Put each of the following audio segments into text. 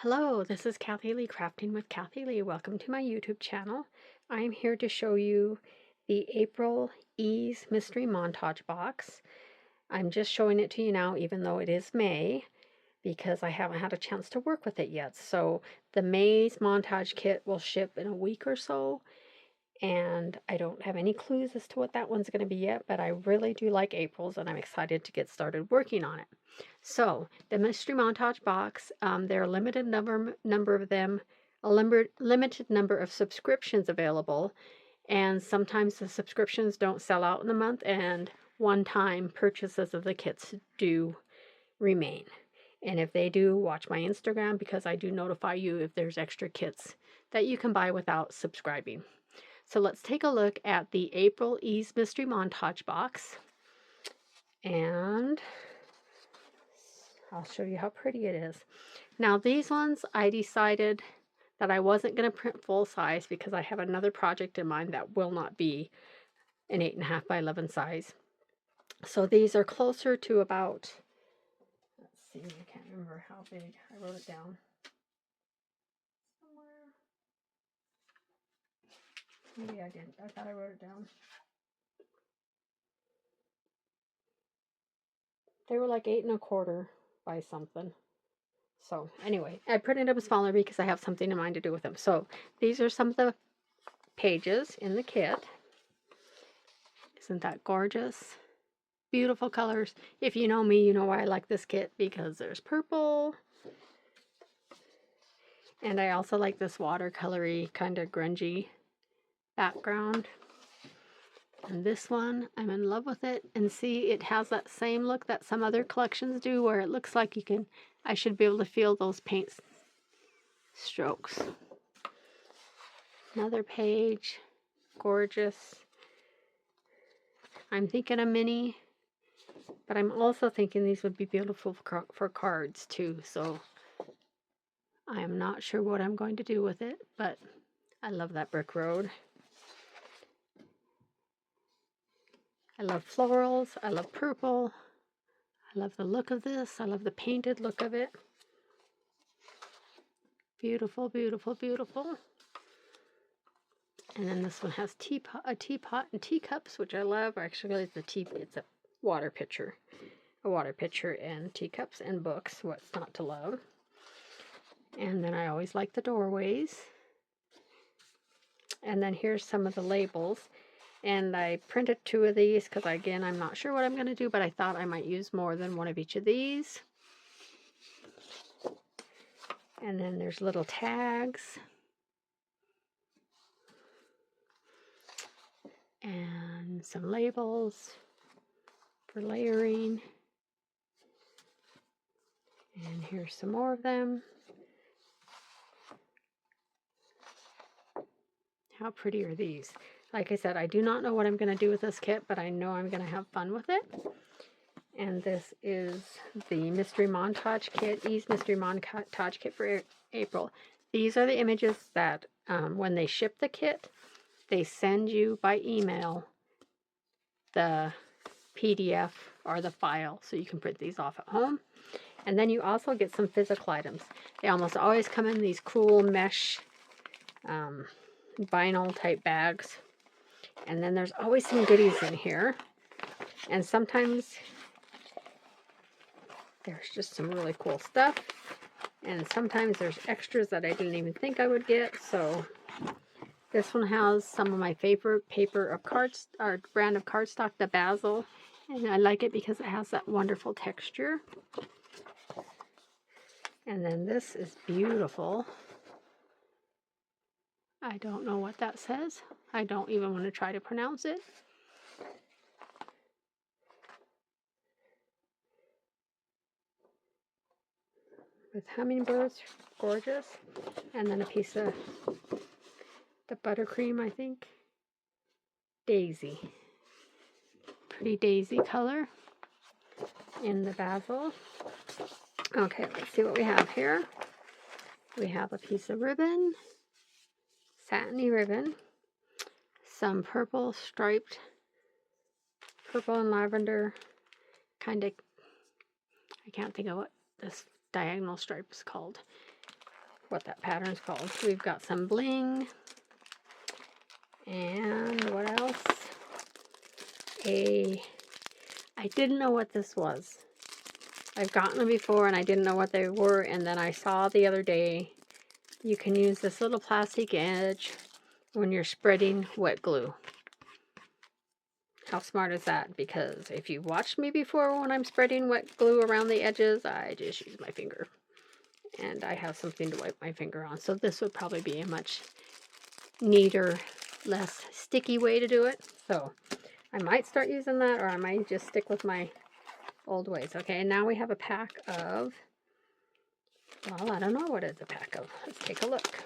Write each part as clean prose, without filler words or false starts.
Hello, this is Kathi Lee, Crafting with Kathi Lee. Welcome to my YouTube channel. I'm here to show you the April Ease Mystery Montage box. I'm just showing it to you now, even though it is May, because I haven't had a chance to work with it yet. So the May's montage kit will ship in a week or so, and I don't have any clues as to what that one's going to be yet, but I really do like April's, and I'm excited to get started working on it. So the mystery montage box, there are a limited number of them, a limited number of subscriptions available, and sometimes the subscriptions don't sell out in a month, and one-time purchases of the kits do remain. And if they do, watch my Instagram, because I do notify you if there's extra kits that you can buy without subscribing. So let's take a look at the April Ease Mystery Montage box, and I'll show you how pretty it is. Now these ones, I decided that I wasn't going to print full size because I have another project in mind that will not be an 8.5 by 11 size. So these are closer to about, let's see, I can't remember how big. I wrote it down somewhere. Maybe I didn't. I thought I wrote it down. They were like 8.25 by something. So anyway, I printed them smaller because I have something in mind to do with them. So these are some of the pages in the kit. Isn't that gorgeous? Beautiful colors. If you know me, you know why I like this kit, because there's purple. And I also like this watercolory, kind of grungy background. And this one, I'm in love with it. And see, it has that same look that some other collections do, where it looks like I should be able to feel those paint strokes. Another page, gorgeous. I'm thinking a mini, but I'm also thinking these would be beautiful for cards too. So I am not sure what I'm going to do with it, but I love that brick road. I love florals. I love purple. I love the look of this. I love the painted look of it. Beautiful, beautiful, beautiful. And then this one has a teapot and teacups, which I love. Actually, it's a water pitcher. A water pitcher and teacups and books. What's not to love? And then I always like the doorways. And then here's some of the labels. And I printed 2 of these because, again, I'm not sure what I'm going to do, but I thought I might use more than one of each of these. And then there's little tags. And some labels for layering. And here's some more of them. How pretty are these? Like I said, I do not know what I'm going to do with this kit, but I know I'm going to have fun with it. And this is the Mystery Montage Kit, Ease Mystery Montage Kit for April. These are the images that, when they ship the kit, they send you by email the PDF or the file, so you can print these off at home. And then you also get some physical items. They almost always come in these cool mesh vinyl type bags. And then there's always some goodies in here. And sometimes there's just some really cool stuff. And sometimes there's extras that I didn't even think I would get. So this one has some of my favorite paper of cards, or brand of cardstock, the Basil. And I like it because it has that wonderful texture. And then this is beautiful. I don't know what that says. I don't even want to try to pronounce it. With hummingbirds, gorgeous. And then a piece of the buttercream, I think. Daisy. Pretty daisy color in the basil. Okay, let's see what we have here. We have a piece of ribbon, satiny ribbon, some purple striped, purple and lavender, kind of, I can't think of what this diagonal stripe is called. what that pattern's called. We've got some bling. And what else? I didn't know what this was. I've gotten them before and I didn't know what they were, and then I saw the other day you can use this little plastic edge when you're spreading wet glue. How smart is that? Because if you've watched me before when I'm spreading wet glue around the edges, I just use my finger. And I have something to wipe my finger on. So this would probably be a much neater, less sticky way to do it. So I might start using that, or I might just stick with my old ways. Okay, and now we have a pack of, well, I don't know what it's a pack of. Let's take a look.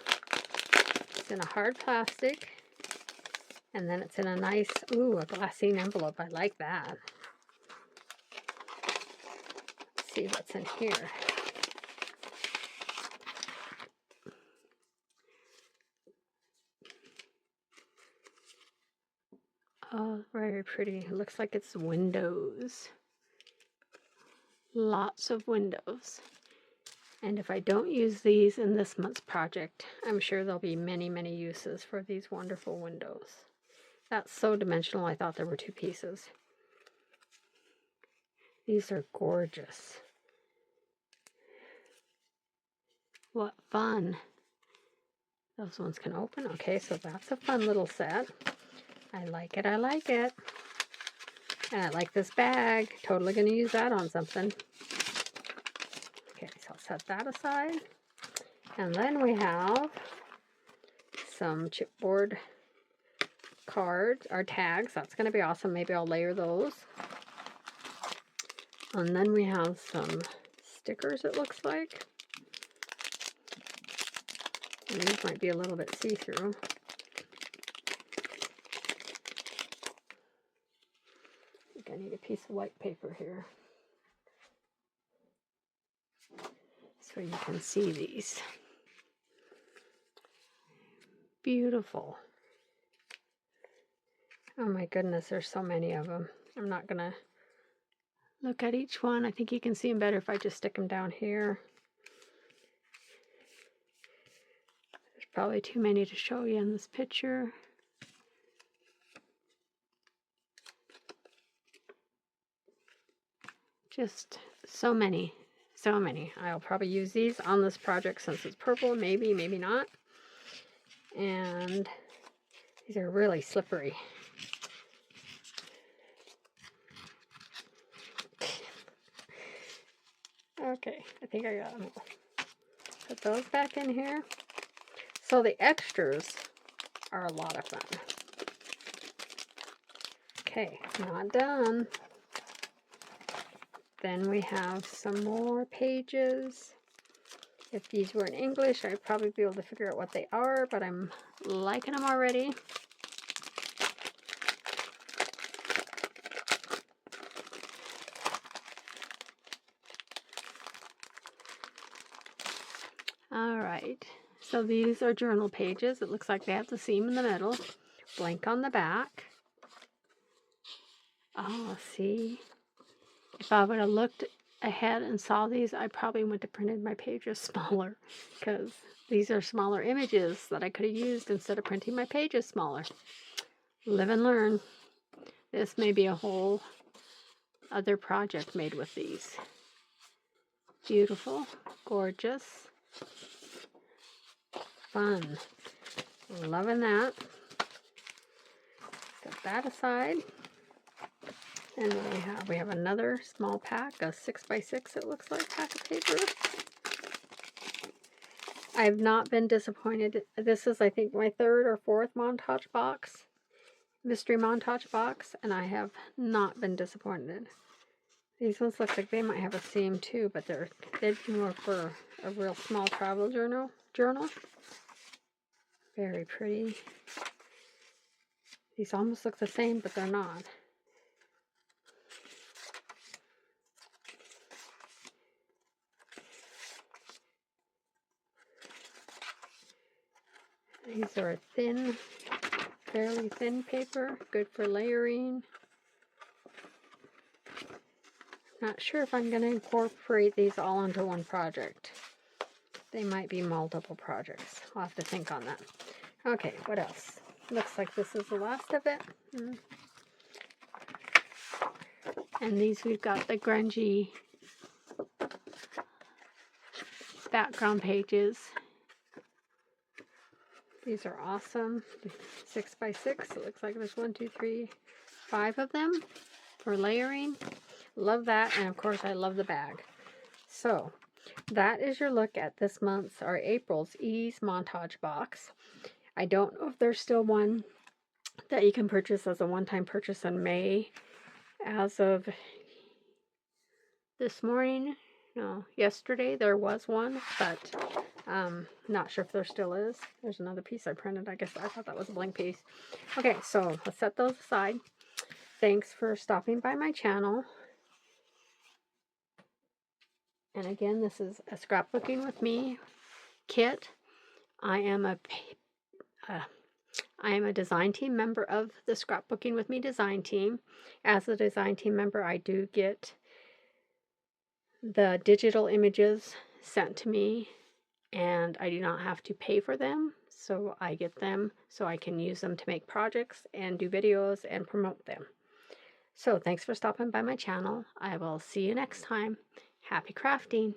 It's in a hard plastic. And then it's in a nice, ooh, a glassine envelope. I like that. Let's see what's in here. Oh, very pretty. It looks like it's windows. Lots of windows. And if I don't use these in this month's project, I'm sure there'll be many, many uses for these wonderful windows. That's so dimensional, I thought there were 2 pieces. These are gorgeous. What fun. Those ones can open. Okay, so that's a fun little set. I like it, I like it. And I like this bag. Totally going to use that on something. Okay, so I'll set that aside. And then we have some chipboard cards, or tags. That's going to be awesome. Maybe I'll layer those. And then we have some stickers, it looks like. And these might be a little bit see-through. I think I need a piece of white paper here, so you can see these. Beautiful. Oh my goodness, there's so many of them. I'm not gonna look at each one. I think you can see them better if I just stick them down here. There's probably too many to show you in this picture. Just so many, so many. I'll probably use these on this project since it's purple. Maybe, maybe not. And these are really slippery. Okay, I think I got them all. Put those back in here. So the extras are a lot of fun. Okay, not done. Then we have some more pages. If these were in English, I'd probably be able to figure out what they are, but I'm liking them already. Alright, so these are journal pages. It looks like they have the seam in the middle, blank on the back. Oh, see? If I would have looked ahead and saw these, I probably would have printed my pages smaller, because these are smaller images that I could have used instead of printing my pages smaller. Live and learn. This may be a whole other project made with these. Beautiful, gorgeous, fun. Loving that. Set that aside. And we have another small pack, a 6x6 it looks like, pack of paper. I've not been disappointed. This is, I think, my 3rd or 4th montage box, mystery montage box, and I have not been disappointed. These ones look like they might have a seam too, but they'd be more for a real small travel journal. Very pretty. These almost look the same, but they're not. These are thin, fairly thin paper, good for layering. Not sure if I'm going to incorporate these all into one project. They might be multiple projects. I'll have to think on that. Okay, what else? Looks like this is the last of it. And these, we've got the grungy background pages. These are awesome. 6 by 6. It looks like there's 1, 2, 3, 5 of them for layering. Love that. And of course, I love the bag. So that is your look at this month's or April's Ease Montage box. I don't know if there's still one that you can purchase as a one-time purchase in May. As of this morning, no, yesterday there was one, but not sure if there still is. There's another piece I printed. I guess I thought that was a blank piece. Okay, so let's set those aside. Thanks for stopping by my channel. And again, this is a Scrapbooking with Me kit. I am a design team member of the Scrapbooking with Me design team. As a design team member, I do get the digital images sent to me, and I do not have to pay for them, so I get them so I can use them to make projects and do videos and promote them. So thanks for stopping by my channel. I will see you next time. Happy crafting!